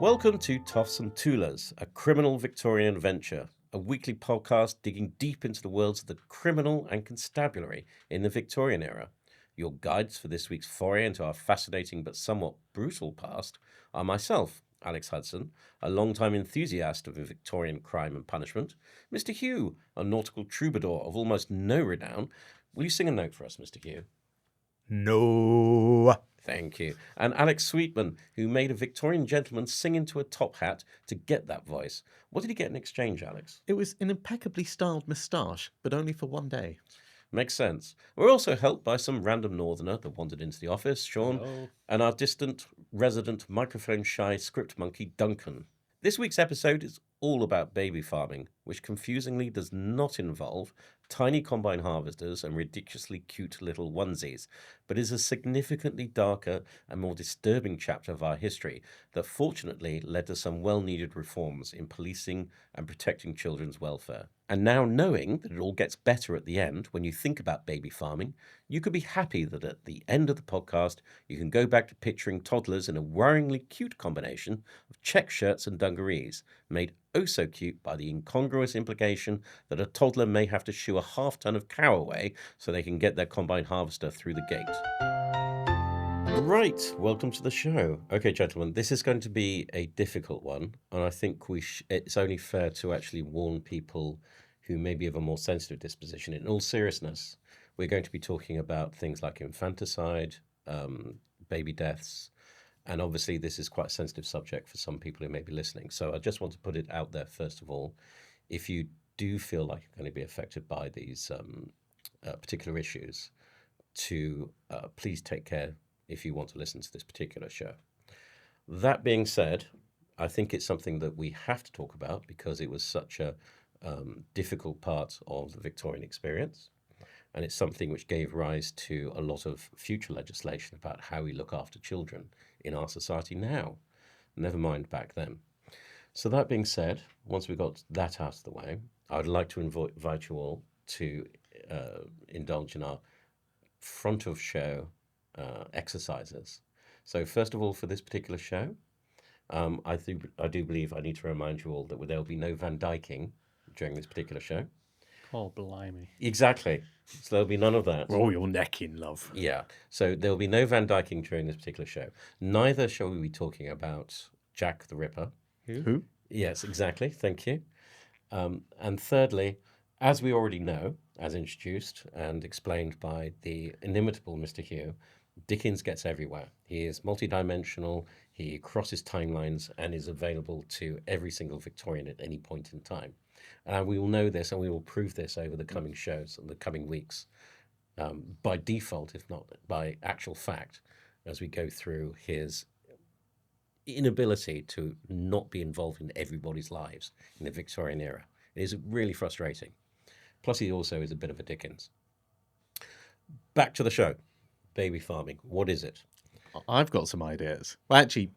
Welcome to Toffs&Toolers, a criminal Victorian venture, a weekly podcast digging deep into the worlds of the criminal and constabulary in the Victorian era. Your guides for this week's foray into our fascinating but somewhat brutal past are myself, Alex Hudson, a long-time enthusiast of Victorian crime and punishment, Mr. Hugh, a nautical troubadour of almost no renown. Will you sing a note for us, Mr. Hugh? No. Thank you. And Alex Sweetman, who made a Victorian gentleman sing into a top hat to get that voice. What did he get in exchange, Alex? It was an impeccably styled moustache, but only for one day. Makes sense. We're also helped by some random northerner that wandered into the office, Sean, Hello. and our distant, resident, microphone-shy script monkey, Duncan. This week's episode is all about baby farming, which confusingly does not involve tiny combine harvesters and ridiculously cute little onesies, but is a significantly darker and more disturbing chapter of our history that fortunately led to some well-needed reforms in policing and protecting children's welfare. And now knowing that it all gets better at the end when you think about baby farming, you could be happy that at the end of the podcast, you can go back to picturing toddlers in a worryingly cute combination of check shirts and dungarees, made oh so cute by the incongruous implication that a toddler may have to shoo a half-ton of cow away so they can get their combine harvester through the gate. Right, welcome to the show. Okay, gentlemen, this is going to be a difficult one, and I think it's only fair to actually warn people who may be of a more sensitive disposition. In all seriousness, we're going to be talking about things like infanticide, baby deaths, and obviously this is quite a sensitive subject for some people who may be listening. So I just want to put it out there, first of all, if you do feel like you're going to be affected by these particular issues, to please take care if you want to listen to this particular show. That being said, I think it's something that we have to talk about because it was such a difficult part of the Victorian experience. And it's something which gave rise to a lot of future legislation about how we look after children in our society now, never mind back then. So that being said, once we got that out of the way, I'd like to invite you all to indulge in our front of show exercises. So first of all, for this particular show, I do believe I need to remind you all that there will be no Van Dyking during this particular show. Oh, blimey. Exactly. So there'll be none of that. Roll your neck in, love. Yeah. So there'll be no Van Dyking during this particular show. Neither shall we be talking about Jack the Ripper. Who? Yes, exactly. Thank you. And thirdly, as we already know, as introduced and explained by the inimitable Mr. Hugh, Dickens gets everywhere. He is multidimensional, he crosses timelines, and is available to every single Victorian at any point in time. And we will know this, and we will prove this over the coming shows and the coming weeks, by default, if not by actual fact, as we go through his inability to not be involved in everybody's lives in the Victorian era. It is really frustrating. Plus, he also is a bit of a Dickens. Back to the show. Baby farming. What is it? I've got some ideas. Well, actually,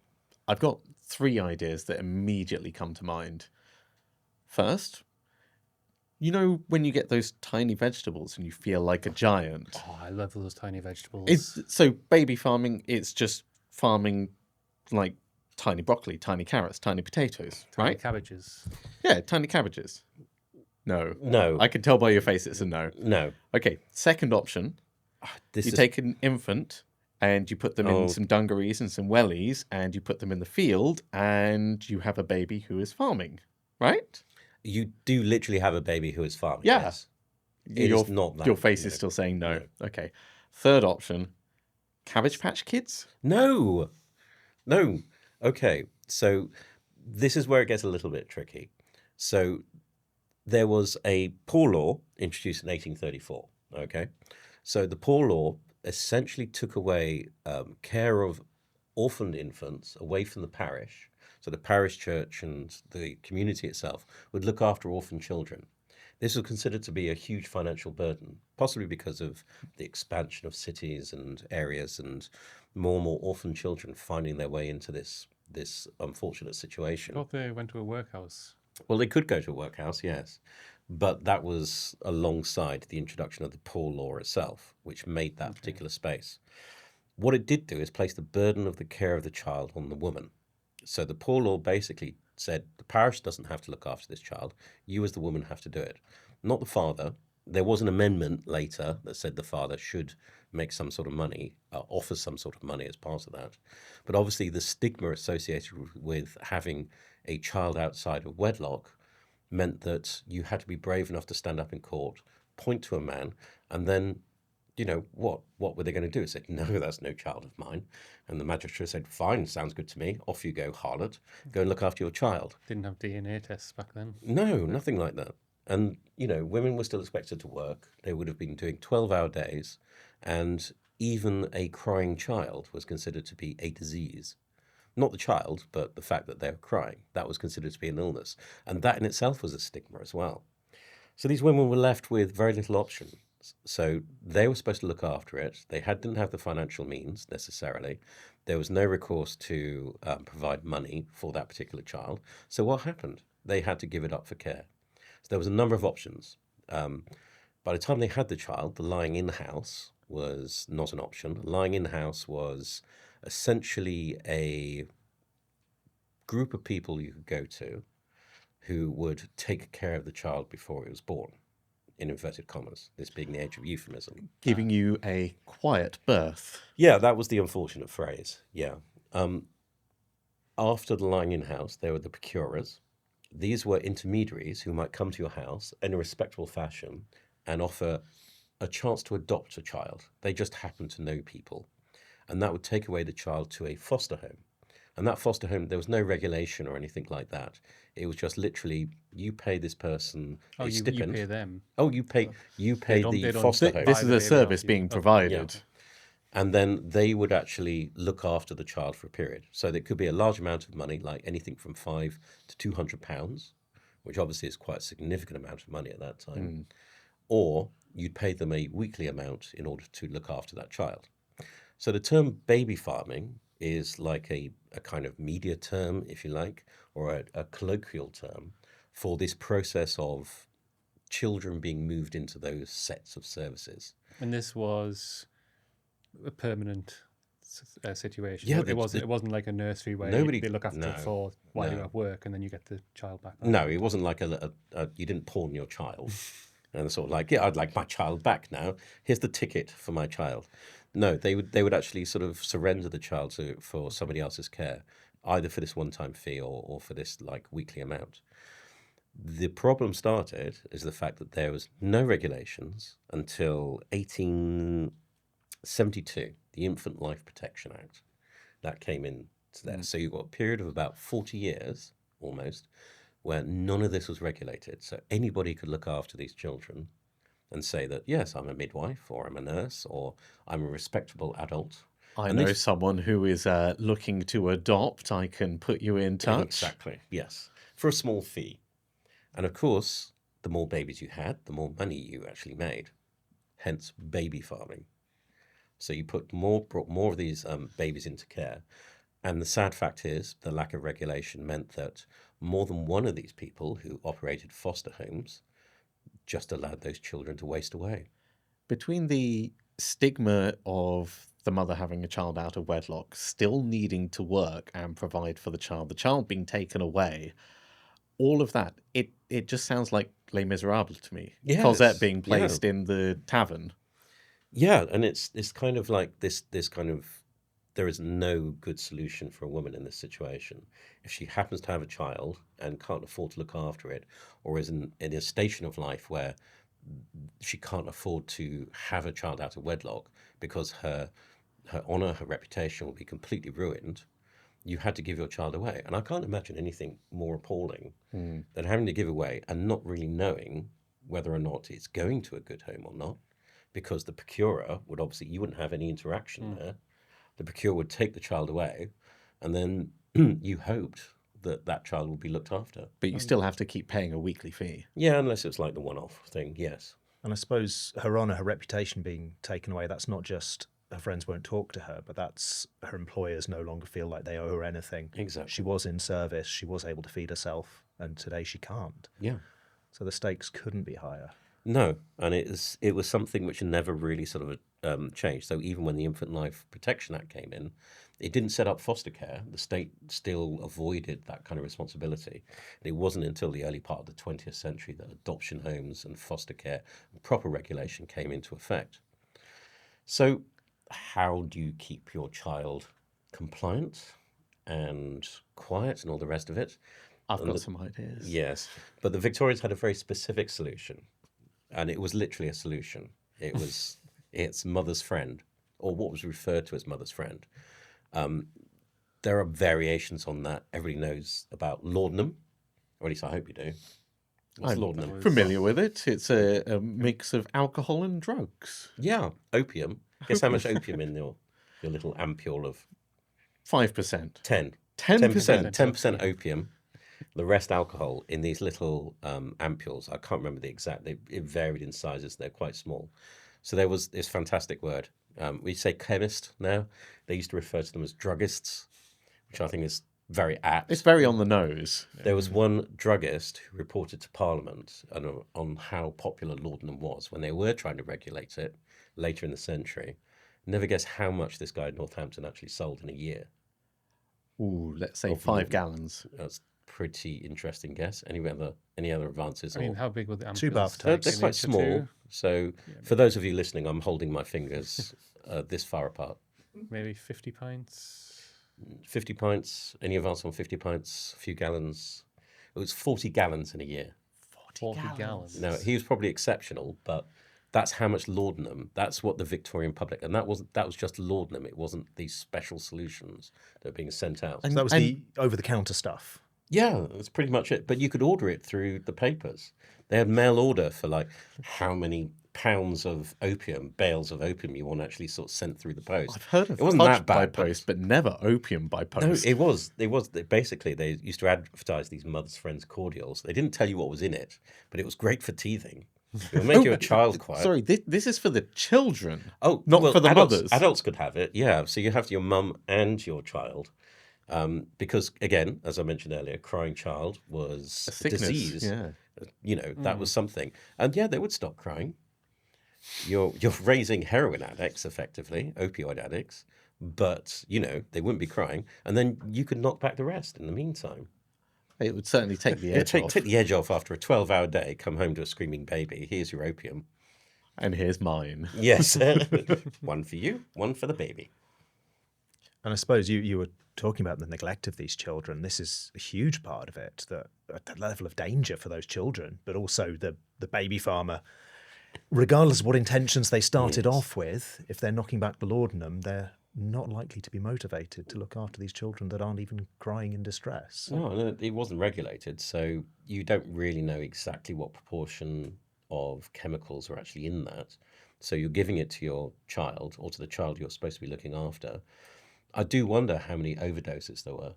I've got 3 ideas that immediately come to mind. First, you know when you get those tiny vegetables and you feel like a giant? Oh, I love those tiny vegetables. So baby farming, it's just farming like tiny broccoli, tiny carrots, tiny potatoes, Tiny right? cabbages. Yeah, tiny cabbages. No. No. I can tell by your face it's a no. No. Okay, second option. You take an infant and you put them in some dungarees and some wellies and you put them in the field and you have a baby who is farming, right? You do literally have a baby who is farming. Yeah. Yes. It is not that. Your face is still saying no. Okay. Third option, Cabbage Patch Kids? No. No. Okay. So this is where it gets a little bit tricky. So there was a poor law introduced in 1834. Okay. So the poor law essentially took away care of orphaned infants away from the parish. So the parish church and the community itself would look after orphan children. This was considered to be a huge financial burden, possibly because of the expansion of cities and areas and more orphan children finding their way into this unfortunate situation. I thought they went to a workhouse. Well, they could go to a workhouse, yes. But that was alongside the introduction of the poor law itself, which made that particular space. What it did do is place the burden of the care of the child on the woman. So the poor law basically said the parish doesn't have to look after this child. You as the woman have to do it, not the father. There was an amendment later that said the father should make some sort of money, offer some sort of money as part of that. But obviously the stigma associated with having a child outside of wedlock meant that you had to be brave enough to stand up in court, point to a man, and then, what were they going to do? Say, no, that's no child of mine. And the magistrate said, fine, sounds good to me. Off you go, harlot. Go and look after your child. Didn't have DNA tests back then. No, nothing like that. And, women were still expected to work. They would have been doing 12-hour days. And even a crying child was considered to be a disease. Not the child, but the fact that they were crying. That was considered to be an illness. And that in itself was a stigma as well. So these women were left with very little option. So they were supposed to look after it. They didn't have the financial means necessarily. There was no recourse to provide money for that particular child. So what happened? They had to give it up for care. So there was a number of options. By the time they had the child, the lying in house was not an option. Lying in house was essentially a group of people you could go to who would take care of the child before it was born, in inverted commas, this being the age of euphemism. Giving you a quiet birth. Yeah, that was the unfortunate phrase, yeah. After the lying in house, there were the procurers. These were intermediaries who might come to your house in a respectable fashion and offer a chance to adopt a child. They just happened to know people. And that would take away the child to a foster home. And that foster home, there was no regulation or anything like that. It was just literally, you pay this person a You stipend. pay them. Oh, you pay They don't- the they don't foster buy home. This is the a baby service off you. being provided. And then they would actually look after the child for a period. So there could be a large amount of money, like anything from £5 to £200, which obviously is quite a significant amount of money at that time. Or you'd pay them a weekly amount in order to look after that child. So the term baby farming is like a kind of media term, if you like, or a colloquial term for this process of children being moved into those sets of services. And this was a permanent situation. Yeah, it wasn't like a nursery where nobody- they look after no, it for while no. you're at work and then you get the child back. No, it wasn't like you didn't pawn your child. And sort of like, yeah, I'd like my child back now. Here's the ticket for my child. No, they would actually sort of surrender the child for somebody else's care, either for this one-time fee or for this like weekly amount. The problem started is the fact that there was no regulations until 1872, the Infant Life Protection Act. That came into there. So you've got a period of about 40 years, almost, where none of this was regulated. So anybody could look after these children and say that, yes, I'm a midwife or I'm a nurse or I'm a respectable adult. I And know this- someone who is looking to adopt. I can put you in touch. Exactly, yes, for a small fee. And of course, the more babies you had, the more money you actually made. Hence, baby farming. So you brought more of these babies into care. And the sad fact is, the lack of regulation meant that more than one of these people who operated foster homes just allowed those children to waste away. Between the stigma of the mother having a child out of wedlock, still needing to work and provide for the child being taken away, all of that, it just sounds like Les Miserables to me. Yes, Cosette being yeah. placed in the tavern. Yeah, and it's kind of like this kind of, there is no good solution for a woman in this situation. If she happens to have a child and can't afford to look after it, or is in a station of life where she can't afford to have a child out of wedlock because her honor, her reputation will be completely ruined, you had to give your child away. And I can't imagine anything more appalling than having to give away and not really knowing whether or not it's going to a good home or not, because the procurer would obviously, you wouldn't have any interaction there. The procurer would take the child away, and then you hoped that that child would be looked after. But you still have to keep paying a weekly fee. Yeah, unless it's like the one-off thing, yes. And I suppose her honour, her reputation being taken away, that's not just her friends won't talk to her, but that's her employers no longer feel like they owe her anything. Exactly. She was in service, she was able to feed herself, and today she can't. Yeah. So the stakes couldn't be higher. No, and it was something which never really sort of changed. So even when the Infant Life Protection Act came in, it didn't set up foster care. The state still avoided that kind of responsibility. And it wasn't until the early part of the 20th century that adoption homes and foster care and proper regulation came into effect. So how do you keep your child compliant and quiet and all the rest of it? I've And got the- some ideas. Yes, but the Victorians had a very specific solution, and it was literally a solution. It was its mother's friend, or what was referred to as mother's friend. There are variations on that. Everybody knows about laudanum, or at least I hope you do. What's I'm laudanum? familiar with it. It's a mix of alcohol and drugs. Yeah, opium. Guess how much opium in your little ampule of 5%. 10? 10%. 10% opium. The rest alcohol in these little ampules. I can't remember the exact. It varied in sizes. They're quite small. So there was this fantastic word. We say chemist now. They used to refer to them as druggists, which I think is very apt. It's very on the nose. There was one druggist who reported to Parliament on how popular laudanum was when they were trying to regulate it later in the century. Never guess how much this guy in Northampton actually sold in a year. Ooh, let's say Of 5 laudanum. gallons. That's pretty interesting guess. Any other advances? I mean, or- how big were the ampules? 2 bath They're tanks. An quite inch or small. two? So for those of you listening, I'm holding my fingers this far apart. Maybe 50 pints. 50 pints. Any advance on 50 pints? A few gallons. It was 40 gallons in a year. 40 gallons. Now, he was probably exceptional, but that's how much laudanum. That's what the Victorian public, and that was just laudanum. It wasn't these special solutions that were being sent out. So that was the over-the-counter stuff. Yeah, that's pretty much it. But you could order it through the papers. They had mail order for like how many pounds of opium, bales of opium you want actually sort of sent through the post. I've heard of it wasn't fudge that by bad, but- post, but never opium by No, post. it was. Basically, they used to advertise these Mother's Friends cordials. They didn't tell you what was in it, but it was great for teething. It will make your child quiet. Sorry, this is for the children. Oh, not well, for the adults, mothers. Adults could have it, yeah. So you have your mum and your child. Because, again, as I mentioned earlier, crying child was A sickness, disease. yeah. That was something. And yeah, they would stop crying. You're raising heroin addicts, effectively, opioid addicts, but, they wouldn't be crying. And then you could knock back the rest in the meantime. It would certainly take the edge off. Take the edge off after a 12-hour day, come home to a screaming baby. Here's your opium. And here's mine. Yes. One for you, one for the baby. And I suppose you were talking about the neglect of these children. This is a huge part of it, the level of danger for those children, but also the baby farmer. Regardless of what intentions they started off with, if they're knocking back the laudanum, they're not likely to be motivated to look after these children that aren't even crying in distress. No, it wasn't regulated, so you don't really know exactly what proportion of chemicals are actually in that. So you're giving it to your child or to the child you're supposed to be looking after. I do wonder how many overdoses there were.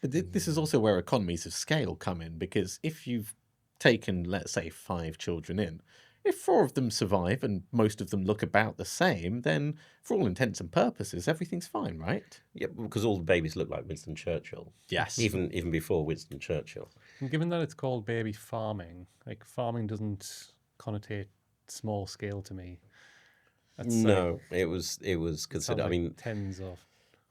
But this is also where economies of scale come in, because if you've taken, let's say, 5 children in, if 4 of them survive and most of them look about the same, then for all intents and purposes, everything's fine, right? Yeah, because all the babies look like Winston Churchill. Yes. Even before Winston Churchill. And given that it's called baby farming, like farming doesn't connotate small scale to me. That's No, it was sounds considered. I like mean, tens of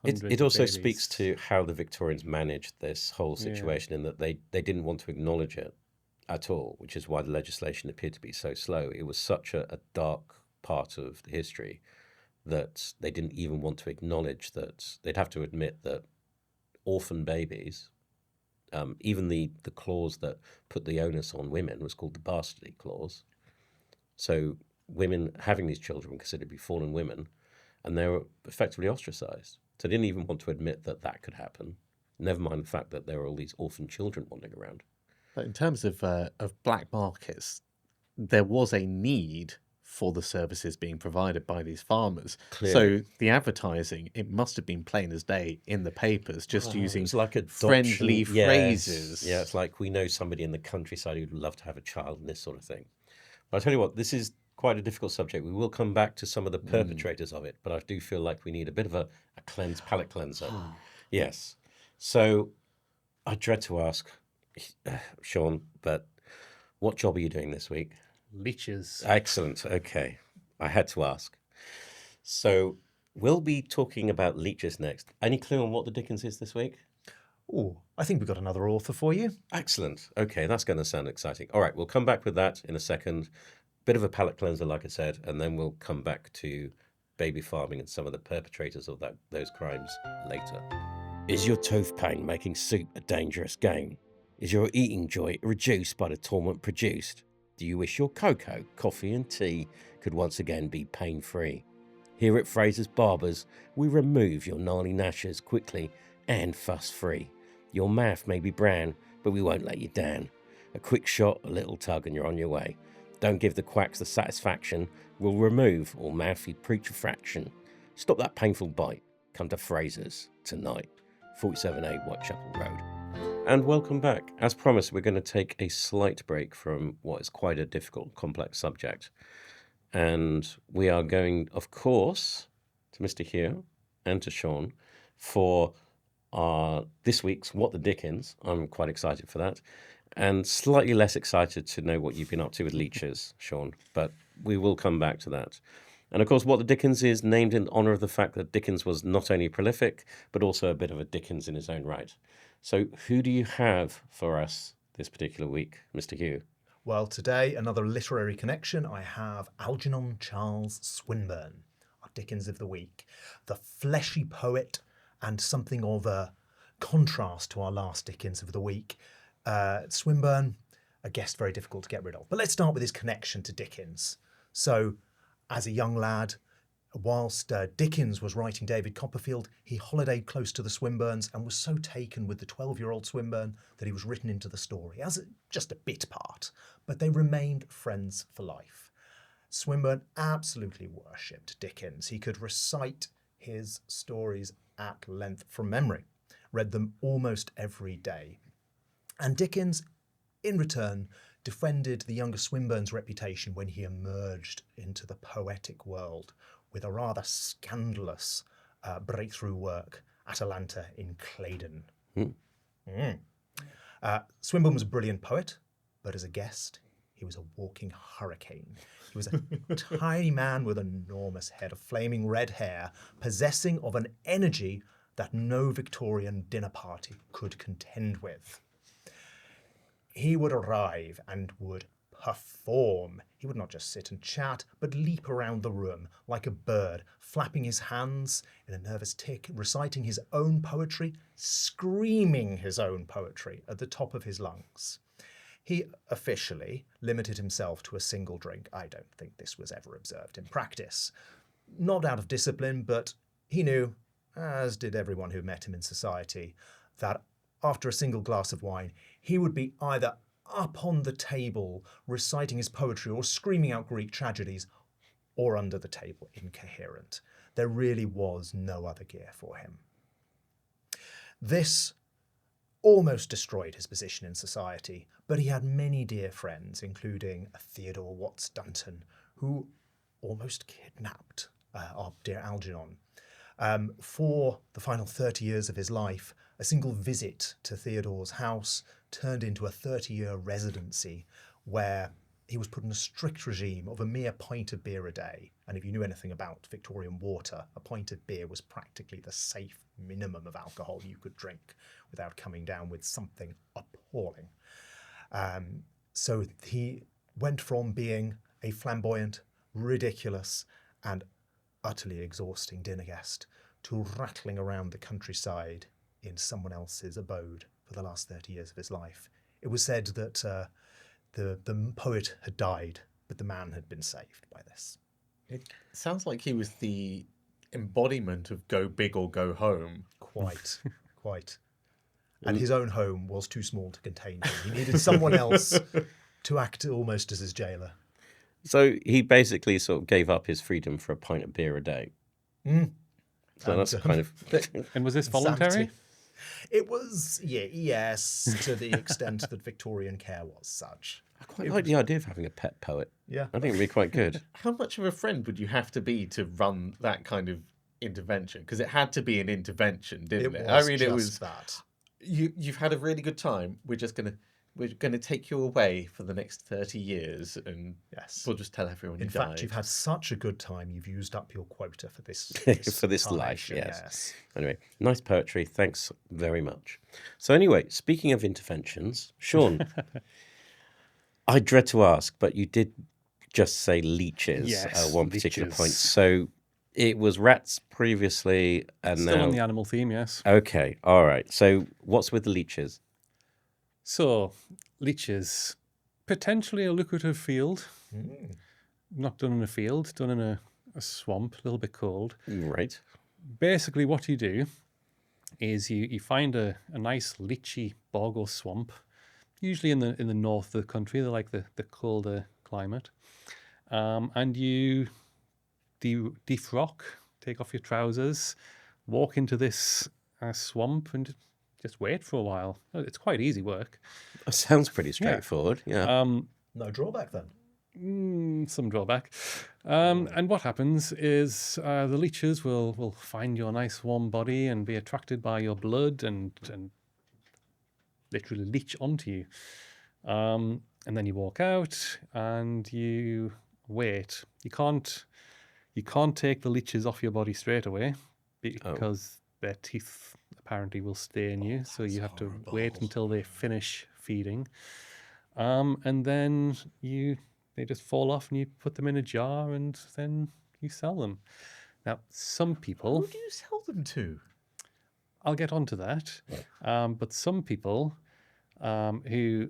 it hundreds. it of also babies. speaks to how the Victorians managed this whole Yeah. situation in that they didn't want to acknowledge it at all, which is why the legislation appeared to be so slow. It was such a dark part of the history that they didn't even want to acknowledge that. They'd have to admit that orphan babies, even the clause that put the onus on women was called the bastardy clause. So women having these children were considered to be fallen women, and they were effectively ostracized. So they didn't even want to admit that could happen. Never mind the fact that there were all these orphan children wandering around. But in terms of black markets, there was a need for the services being provided by these farmers. Clearly. So the advertising, it must have been plain as day in the papers, just using It's like friendly adoption. Yes. phrases. Yeah, it's like we know somebody in the countryside who'd love to have a child and this sort of thing. But I tell you what, this is quite a difficult subject. We will come back to some of the perpetrators of it, but I do feel like we need a bit of a palate cleanser. Yes. So I dread to ask, Sean, but what job are you doing this week? Leeches. Excellent. Okay. I had to ask. So we'll be talking about leeches next. Any clue on what the Dickens is this week? Oh, I think we've got another author for you. Excellent. Okay, that's going to sound exciting. All right, we'll come back with that in a second. Bit of a palate cleanser, like I said, and then we'll come back to baby farming and some of the perpetrators of those crimes later. Is your tooth pain making soup a dangerous game? Is your eating joy reduced by the torment produced? Do you wish your cocoa, coffee and tea could once again be pain-free? Here at Fraser's Barbers, we remove your gnarly gnashes quickly and fuss-free. Your mouth may be brown, but we won't let you down. A quick shot, a little tug and you're on your way. Don't give the quacks the satisfaction. We'll remove all mouthy putrefaction. Stop that painful bite. Come to Fraser's tonight. 47A Whitechapel Road. And welcome back. As promised, we're going to take a slight break from what is quite a difficult, complex subject. And we are going, of course, to Mr. Hugh and to Sean for this week's What the Dickens. I'm quite excited for that. And slightly less excited to know what you've been up to with leeches, Sean. But we will come back to that. And of course, What the Dickens is named in honour of the fact that Dickens was not only prolific, but also a bit of a Dickens in his own right. So who do you have for us this particular week, Mr. Hugh? Well, today, another literary connection. I have Algernon Charles Swinburne, our Dickens of the week. The fleshy poet and something of a contrast to our last Dickens of the week. Swinburne, a guest very difficult to get rid of. But let's start with his connection to Dickens. So, as a young lad, whilst Dickens was writing David Copperfield, he holidayed close to the Swinburnes and was so taken with the 12-year-old Swinburne that he was written into the story as just a bit part. But they remained friends for life. Swinburne absolutely worshipped Dickens. He could recite his stories at length from memory, read them almost every day. And Dickens, in return, defended the younger Swinburne's reputation when he emerged into the poetic world with a rather scandalous breakthrough work, Atalanta in Claydon. Swinburne was a brilliant poet, but as a guest, he was a walking hurricane. He was a tiny man with an enormous head of flaming red hair, possessing of an energy that no Victorian dinner party could contend with. He would arrive and would perform. He would not just sit and chat, but leap around the room like a bird, flapping his hands in a nervous tick, reciting his own poetry, screaming his own poetry at the top of his lungs. He officially limited himself to a single drink. I don't think this was ever observed in practice. Not out of discipline, but he knew, as did everyone who met him in society, that after a single glass of wine, he would be either up on the table reciting his poetry or screaming out Greek tragedies, or under the table incoherent. There really was no other gear for him. This almost destroyed his position in society, but he had many dear friends, including Theodore Watts Dunton, who almost kidnapped our dear Algernon. For the final 30 years of his life, a single visit to Theodore's house turned into a 30-year residency where he was put in a strict regime of a mere pint of beer a day. And if you knew anything about Victorian water, a pint of beer was practically the safe minimum of alcohol you could drink without coming down with something appalling. So he went from being a flamboyant, ridiculous, and utterly exhausting dinner guest to rattling around the countryside in someone else's abode for the last 30 years of his life. It was said that the poet had died, but the man had been saved by this. It sounds like he was the embodiment of go big or go home. Quite. And his own home was too small to contain him. He needed someone else to act almost as his jailer. So he basically sort of gave up his freedom for a pint of beer a day. So that's kind of... And was this voluntary? Insanity. It was, yes, to the extent that Victorian care was such. I quite like the idea of having a pet poet. Yeah. I think it'd be quite good. How much of a friend would you have to be to run that kind of intervention? Because it had to be an intervention, didn't it? Was I mean, just it was that. you've had a really good time. We're just going to we're going to take you away for the next 30 years and Yes. we'll just tell everyone In you fact, died. you've had such a good time, you've used up your quota for this, For this life, incarnation, yes. Anyway, nice poetry. Thanks very much. So anyway, speaking of interventions, Sean, I dread to ask, but you did just say leeches Yes, at one particular point. leeches. So it was rats previously, and Still now... on the animal theme, yes. Okay, all right. So what's with the leeches? So, leeches, potentially a lucrative field. Not done in a field, done in a swamp, a little bit cold. Right. Basically, what you do is you find a nice lychee bog or swamp, usually in the north of the country. They like the colder climate, and you defrock, take off your trousers, walk into this swamp, and just wait for a while. It's quite easy work. That sounds pretty straightforward. Yeah. No drawback then. Some drawback. And what happens is the leeches will find your nice warm body and be attracted by your blood and literally leech onto you. And then you walk out and you wait. You can't take the leeches off your body straight away because their teeth apparently will stay in you. So you have to wait until they finish feeding. And then they just fall off and you put them in a jar and then you sell them. Now, some people... Who do you sell them to? I'll get onto that. But some people who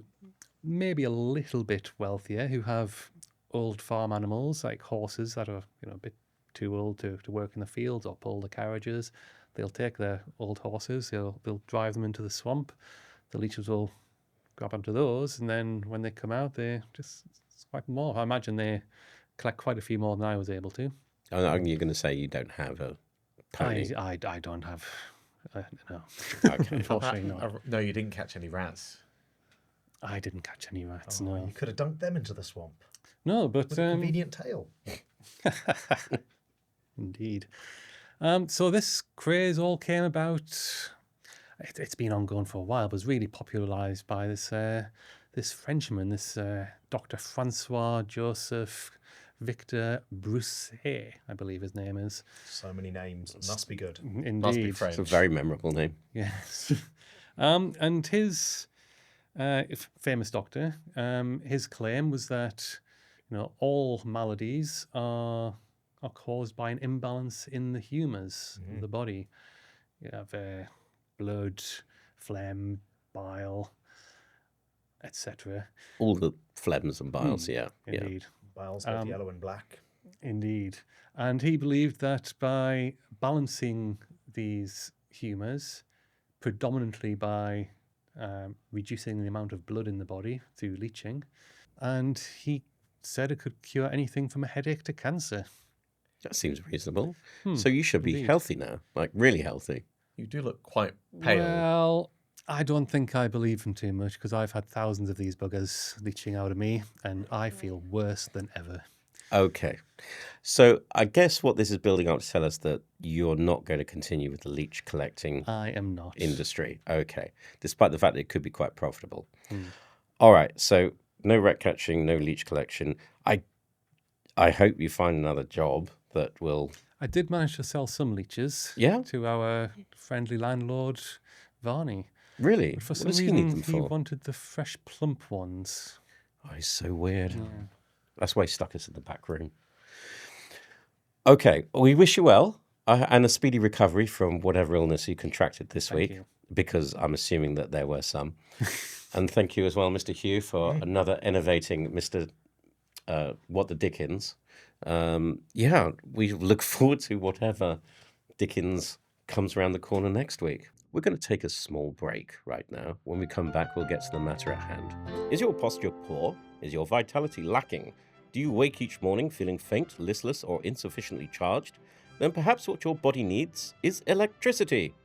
may be a little bit wealthier, who have old farm animals like horses that are a bit too old to work in the fields or pull the carriages, they'll take their old horses, they'll drive them into the swamp. The leeches will grab onto those, and then when they come out, they just swipe more. I imagine they collect quite a few more than I was able to. Oh, you're going to say you don't have a pony? I don't have... no. Okay. Unfortunately not. No, you didn't catch any rats. I didn't catch any rats, Oh, no. you could have dunked them into the swamp No, but... with a convenient tail. Indeed. So this craze all came about... It's been ongoing for a while, but was really popularised by this Frenchman, this Dr. Francois Joseph Victor Brousset, I believe his name is. So many names. It must be good. Indeed. Must be French. It's a very memorable name. Yes. And his famous doctor, his claim was that all maladies are caused by an imbalance in the humours of the body. You have blood, phlegm, bile, etc. All the phlegms and biles, yeah. Indeed. Biles both yellow and black. Indeed. And he believed that by balancing these humours, predominantly by reducing the amount of blood in the body through leaching, and he said it could cure anything from a headache to cancer. That seems reasonable. So you should be indeed. healthy now, like really healthy. You do look quite pale. Well, I don't think I believe him too much because I've had thousands of these buggers leaching out of me and I feel worse than ever. Okay. So I guess what this is building up to tell us that you're not going to continue with the leech collecting I am not. industry. Okay. Despite the fact that it could be quite profitable. All right. So no rat catching, no leech collection. I hope you find another job that will... I did manage to sell some leeches Yeah? to our friendly landlord, Varney. Really? But for What some does he reason, need them he for? wanted the fresh plump ones. Oh, he's so weird. That's why he stuck us in the back room. Okay, we wish you well and a speedy recovery from whatever illness you contracted this week, you. because I'm assuming that there were some. And thank you as well, Mr. Hugh, for another innovating Mr. What the Dickens. Yeah, we look forward to whatever Dickens comes around the corner next week. We're going to take a small break right now. When we come back, we'll get to the matter at hand. Is your posture poor? Is your vitality lacking? Do you wake each morning feeling faint, listless, or insufficiently charged? Then perhaps what your body needs is electricity.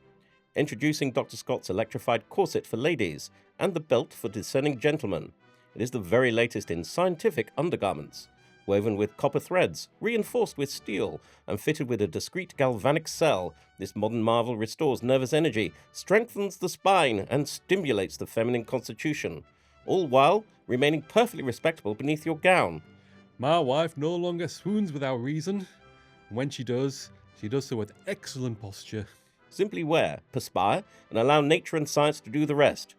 Introducing Dr. Scott's electrified corset for ladies and the belt for discerning gentlemen. It is the very latest in scientific undergarments. Woven with copper threads, reinforced with steel, and fitted with a discreet galvanic cell, this modern marvel restores nervous energy, strengthens the spine, and stimulates the feminine constitution. all while remaining perfectly respectable beneath your gown. My wife no longer swoons without reason. When she does so with excellent posture. Simply wear, perspire, and allow nature and science to do the rest.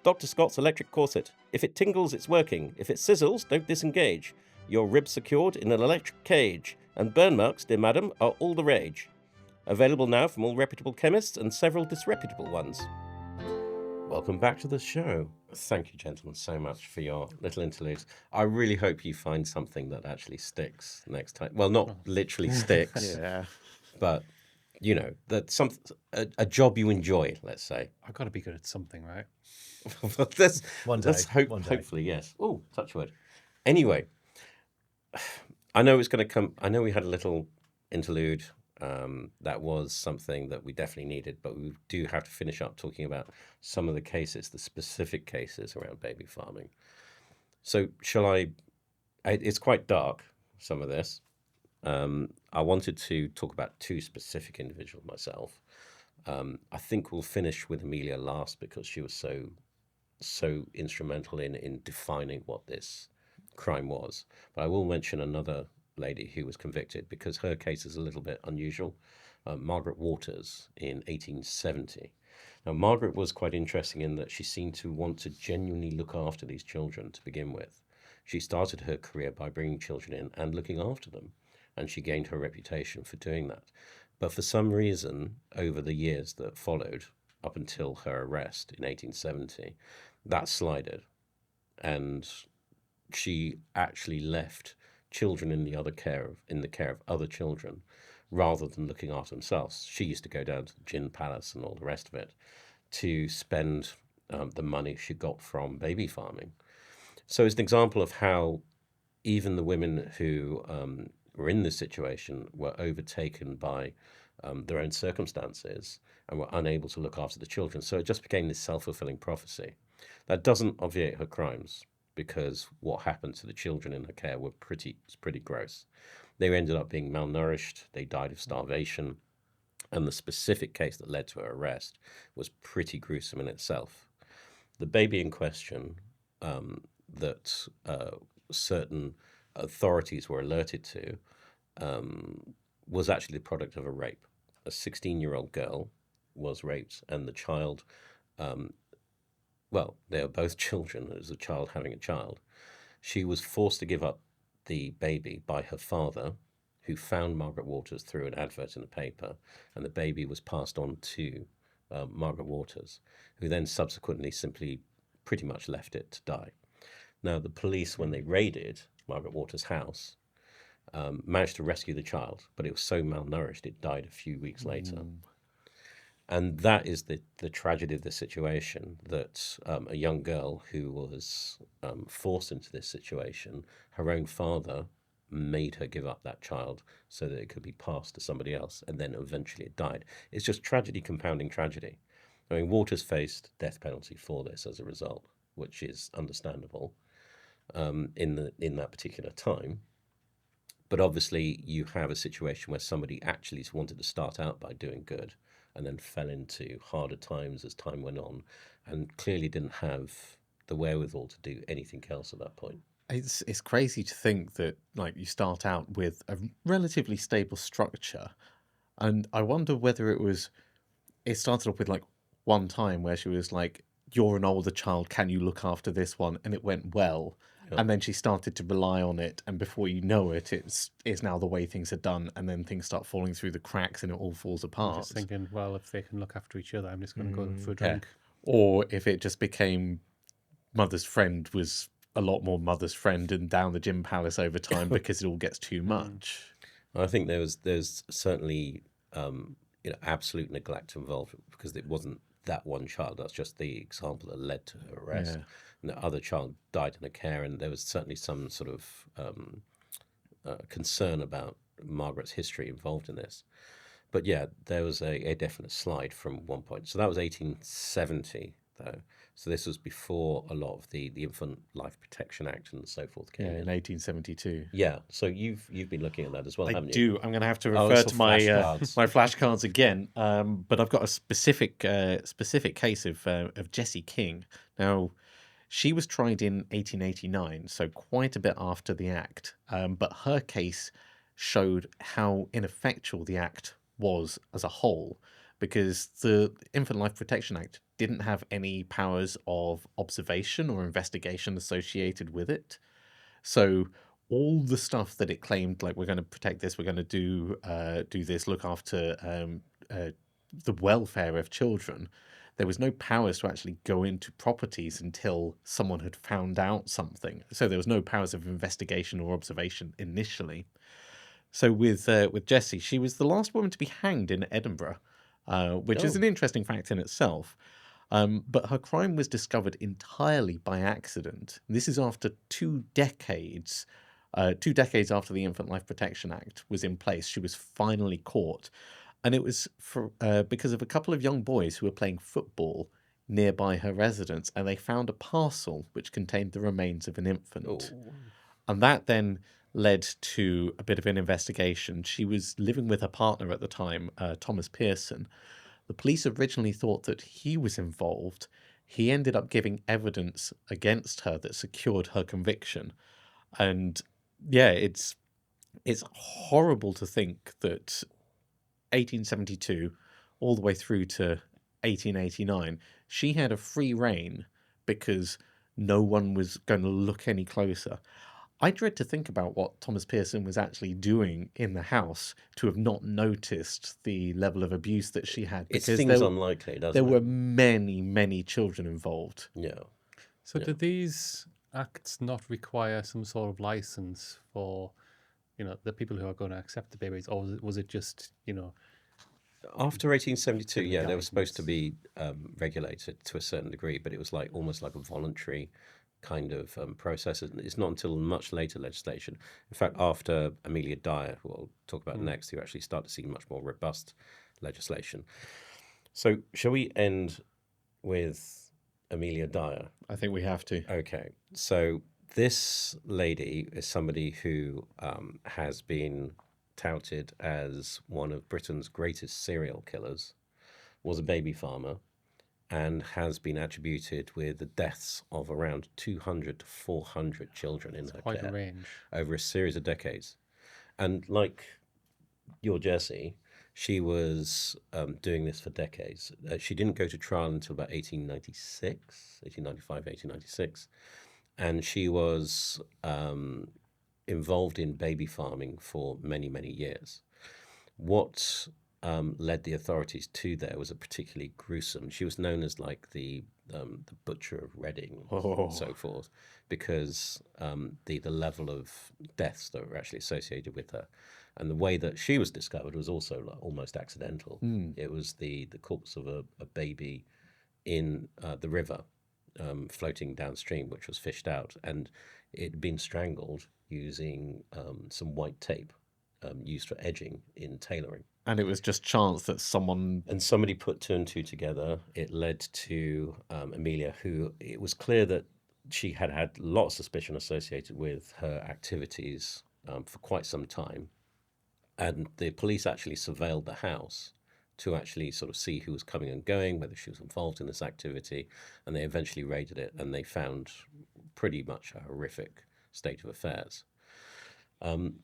Dr. Scott's electric corset. If it tingles, it's working. If it sizzles, don't disengage. Your ribs secured in an electric cage. And burn marks, dear madam, are all the rage. Available now from all reputable chemists and several disreputable ones. Welcome back to the show. Thank you, gentlemen, so much for your little interludes. I really hope you find something that actually sticks next time. Well, not literally sticks, Yeah. but, you know, that's a job you enjoy, let's say. I've got to be good at something, right? let's, One day, let's hope, one day. hopefully, yes. Oh, touch wood. Anyway, I know it's going to come. I know we had a little interlude. That was something that we definitely needed, but we do have to finish up talking about some of the cases, the specific cases around baby farming. So shall I? It's quite dark, some of this. I wanted to talk about two specific individuals myself. I think we'll finish with Amelia last because she was so instrumental in defining what this crime was. But I will mention another lady who was convicted because her case is a little bit unusual. Margaret Waters in 1870. Now, Margaret was quite interesting in that she seemed to want to genuinely look after these children to begin with. She started her career by bringing children in and looking after them, and she gained her reputation for doing that. But for some reason, over the years that followed, up until her arrest in 1870, that slided, and she actually left children in the care of other children rather than looking after themselves. She used to go down to the gin palace and all the rest of it to spend the money she got from baby farming. So it's an example of how even the women who were in this situation were overtaken by their own circumstances and were unable to look after the children. So it just became this self-fulfilling prophecy. That doesn't obviate her crimes, because what happened to the children in her care were pretty gross. They ended up being malnourished, they died of starvation, and the specific case that led to her arrest was pretty gruesome in itself. The baby in question that certain authorities were alerted to was actually the product of a rape. A 16-year-old girl was raped, and the child well, they were both children. It was a child having a child. She was forced to give up the baby by her father, who found Margaret Waters through an advert in the paper, and the baby was passed on to Margaret Waters, who then subsequently simply pretty much left it to die. Now, the police, when they raided Margaret Waters' house, managed to rescue the child, but it was so malnourished it died a few weeks later. And that is the tragedy of the situation, that a young girl who was forced into this situation, her own father made her give up that child so that it could be passed to somebody else, and then eventually it died. It's just tragedy compounding tragedy. I mean, Waters faced death penalty for this as a result, which is understandable in that particular time. But obviously you have a situation where somebody actually wanted to start out by doing good and then fell into harder times as time went on, and clearly didn't have the wherewithal to do anything else at that point. It's crazy to think that, like, you start out with a relatively stable structure, and I wonder whether it started off with like one time where she was like, "You're an older child, can you look after this one?" And it went well. And then she started to rely on it, and before you know it, it's now the way things are done, and then things start falling through the cracks, and it all falls apart. I'm just thinking, well, if they can look after each other, I'm just going to go for a drink. Or if it just became mother's friend was a lot more mother's friend and down the gym palace over time because it all gets too much. I think there's certainly absolute neglect involved, because it wasn't that one child. That's just the example that led to her arrest. Yeah. And the other child died in a care, and there was certainly some sort of concern about Margaret's history involved in this. But yeah, there was a definite slide from one point. So that was 1870, though. So this was before a lot of the Infant Life Protection Act and so forth came In in. 1872. Yeah, so you've been looking at that as well, I haven't do. you? I'm going to have to Oh, refer it's to for my flashcards. my flashcards again, but I've got a specific case of Jessie King. Now, She was tried in 1889, so quite a bit after the Act, but her case showed how ineffectual the Act was as a whole, because the Infant Life Protection Act didn't have any powers of observation or investigation associated with it. So all the stuff that it claimed, like we're going to protect this, we're going to do this, look after the welfare of children, there was no powers to actually go into properties until someone had found out something. So there was no powers of investigation or observation initially. So with Jessie, she was the last woman to be hanged in Edinburgh, which is Oh. an interesting fact in itself. But her crime was discovered entirely by accident. This is after 2 decades. 2 decades after the Infant Life Protection Act was in place, she was finally caught. And it was because of a couple of young boys who were playing football nearby her residence, and they found a parcel which contained the remains of an infant. Oh. And that then led to a bit of an investigation. She was living with her partner at the time, Thomas Pearson. The police originally thought that he was involved. He ended up giving evidence against her that secured her conviction. And yeah, it's horrible to think that 1872 all the way through to 1889, she had a free reign because no one was going to look any closer. I dread to think about what Thomas Pearson was actually doing in the house to have not noticed the level of abuse that she had. It Because seems unlikely, doesn't there it? were many, many children involved. Yeah. So did these acts not require some sort of license for, the people who are going to accept the babies, or was it just, After 1872, Given yeah, they were supposed to guidance. be regulated to a certain degree, but it was like almost like a voluntary kind of process. It's not until much later legislation, in fact, after Amelia Dyer, who I'll talk about next, who actually started to see much more robust legislation. So, shall we end with Amelia Dyer? I think we have to. Okay, so this lady is somebody who has been touted as one of Britain's greatest serial killers, was a baby farmer, and has been attributed with the deaths of around 200 to 400 children in her quite a care range? over a series of decades. And like your Jessie, she was doing this for decades. She didn't go to trial until about 1895, 1896. And she was involved in baby farming for many, many years. What led the authorities to there was a particularly gruesome. She was known as like the butcher of Reading and so forth, because the level of deaths that were actually associated with her, and the way that she was discovered was also like almost accidental. It was the corpse of a baby in the river, floating downstream, which was fished out, and it had been strangled using some white tape used for edging in tailoring. And it was just chance that someone... And somebody put 2 and 2 together. It led to Amelia, who it was clear that she had had a lot of suspicion associated with her activities for quite some time. And the police actually surveilled the house to actually sort of see who was coming and going, whether she was involved in this activity. And they eventually raided it, and they found pretty much a horrific state of affairs.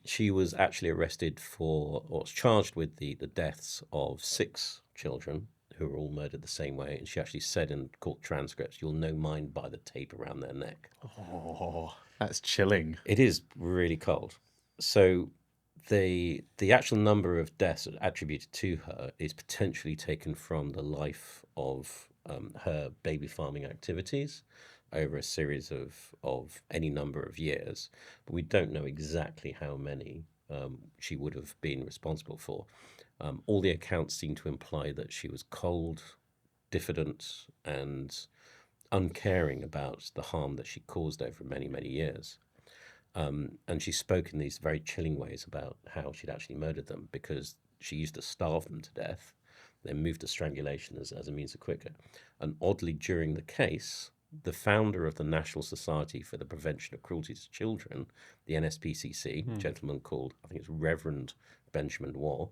She was actually arrested for, or was charged with the deaths of 6 children who were all murdered the same way. And she actually said in court transcripts, "You'll know mine by the tape around their neck." Oh, that's chilling. It is really cold. So the actual number of deaths attributed to her is potentially taken from the life of her baby farming activities over a series of any number of years, but we don't know exactly how many she would have been responsible for. All the accounts seem to imply that she was cold, diffident, and uncaring about the harm that she caused over many, many years. And she spoke in these very chilling ways about how she'd actually murdered them, because she used to starve them to death, then moved to strangulation as a means of quicker. And oddly, during the case, the founder of the National Society for the Prevention of Cruelty to Children, the NSPCC, a gentleman called, I think it's Reverend Benjamin Waugh,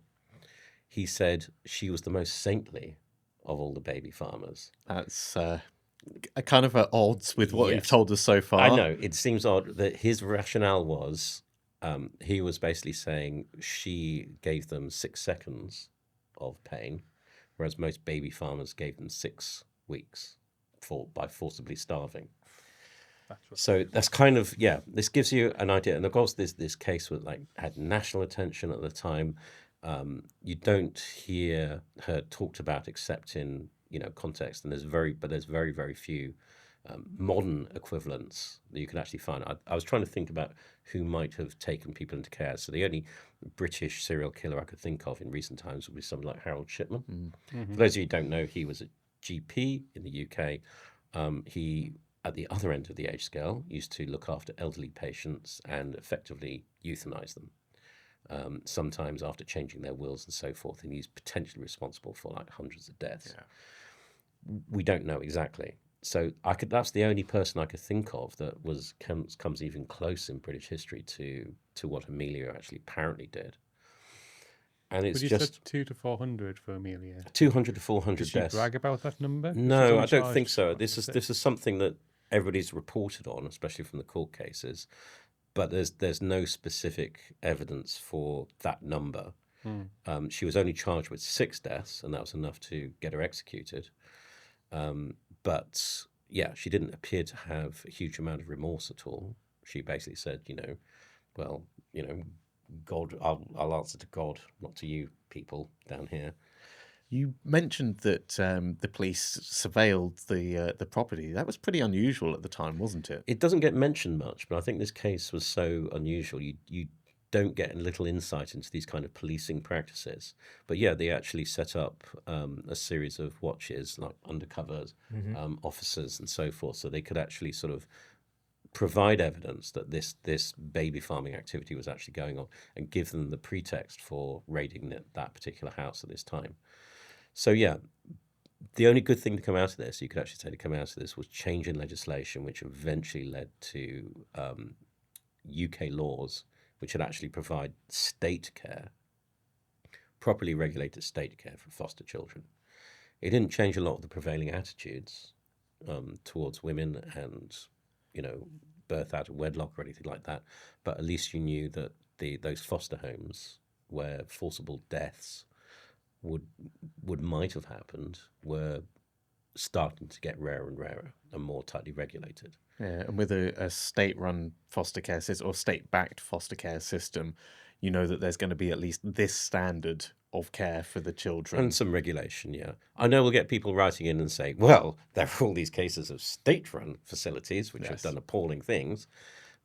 he said she was the most saintly of all the baby farmers. That's kind of at odds with what you've Yes. told us so far. I know it seems odd that his rationale was he was basically saying she gave them 6 seconds of pain, whereas most baby farmers gave them 6 weeks by forcibly starving. That's right. So that's kind of, yeah, this gives you an idea. And of course, this case was had national attention at the time. You don't hear her talked about except in context, and there's very very few modern equivalents that you can actually find. I was trying to think about who might have taken people into care. So the only British serial killer I could think of in recent times would be someone like Harold Shipman. For those of you who don't know, he was a GP in the UK. He, at the other end of the age scale, used to look after elderly patients and effectively euthanize them. Sometimes after changing their wills and so forth, and he's potentially responsible for hundreds of deaths. Yeah. We don't know exactly. So that's the only person I could think of that comes even close in British history to what Amelia actually apparently did. And it's But you just said 200 to 400 for Amelia. 200 to 400 Did she deaths. brag about that number? No, I don't think so. This is something that everybody's reported on, especially from the court cases, but there's no specific evidence for that number. She was only charged with 6 deaths, and that was enough to get her executed. But yeah, she didn't appear to have a huge amount of remorse at all. She basically said, God, I'll answer to God, not to you people down here. You mentioned that the police surveilled the property. That was pretty unusual at the time, wasn't it? It doesn't get mentioned much, but I think this case was so unusual. You don't get a little insight into these kind of policing practices. But yeah, they actually set up a series of watches, like undercover officers and so forth, so they could actually sort of provide evidence that this baby farming activity was actually going on and give them the pretext for raiding that particular house at this time. So yeah, the only good thing to come out of this, you could actually say to come out of this, was change in legislation, which eventually led to UK laws, which would actually provide state care, properly regulated state care for foster children. It didn't change a lot of the prevailing attitudes towards women and, birth out of wedlock or anything like that. But at least you knew that those foster homes where forcible deaths might have happened were starting to get rarer and rarer and more tightly regulated. Yeah, and with a state-run foster care system or state-backed foster care system, you know that there's going to be at least this standard of care for the children. And some regulation, yeah. I know we'll get people writing in and say, well, there are all these cases of state-run facilities which have done appalling things,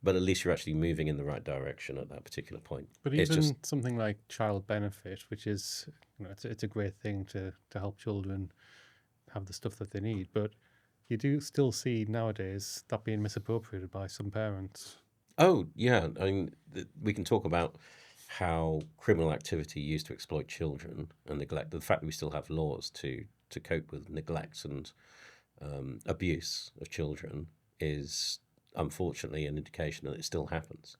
but at least you're actually moving in the right direction at that particular point. But even something like child benefit, which is, it's a great thing to help children have the stuff that they need, but you do still see nowadays that being misappropriated by some parents. Oh, yeah. I mean, we can talk about how criminal activity used to exploit children and neglect. The fact that we still have laws to cope with neglect and abuse of children is unfortunately an indication that it still happens.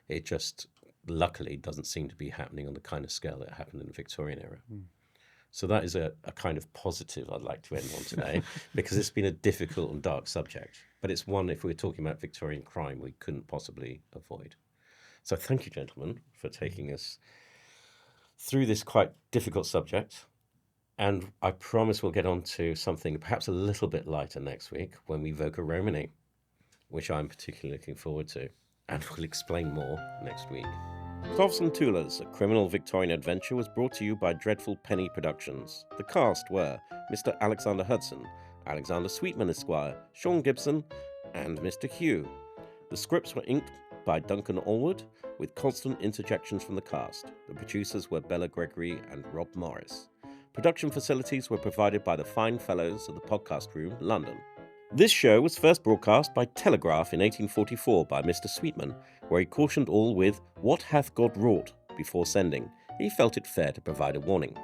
It just luckily doesn't seem to be happening on the kind of scale that happened in the Victorian era. So that is a kind of positive I'd like to end on today, because it's been a difficult and dark subject. But it's one, if we were talking about Victorian crime, we couldn't possibly avoid. So thank you, gentlemen, for taking us through this quite difficult subject. And I promise we'll get on to something perhaps a little bit lighter next week when we Voca Romani, which I'm particularly looking forward to. And we'll explain more next week. Toffs&Toolers, a criminal Victorian adventure, was brought to you by Dreadful Penny Productions. The cast were Mr. Alexander Hudson, Alexander Sweetman Esquire, Sean Gibson, and Mr. Hugh. The scripts were inked by Duncan Allwood, with constant interjections from the cast. The producers were Bella Gregory and Rob Morris. Production facilities were provided by the fine fellows of the Podcast Room, London. This show was first broadcast by Telegraph in 1844 by Mr. Sweetman, where he cautioned all with "What hath God wrought?" before sending. He felt it fair to provide a warning.